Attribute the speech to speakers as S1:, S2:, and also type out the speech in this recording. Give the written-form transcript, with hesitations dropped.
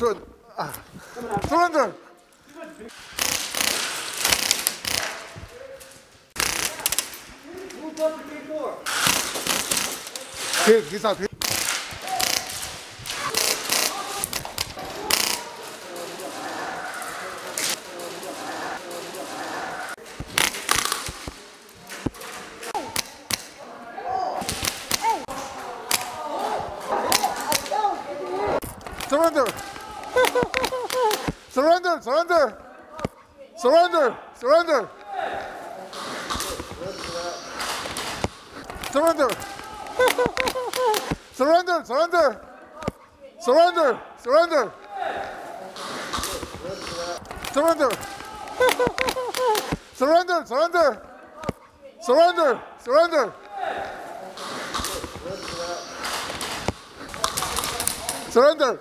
S1: Surrender. He's out. Surrender. Surrender. Surrender. Surrender. Surrender. Surrender. Surrender. Surrender. Surrender. Surrender. Surrender. Surrender. Surrender. Surrender. Surrender. Surrender.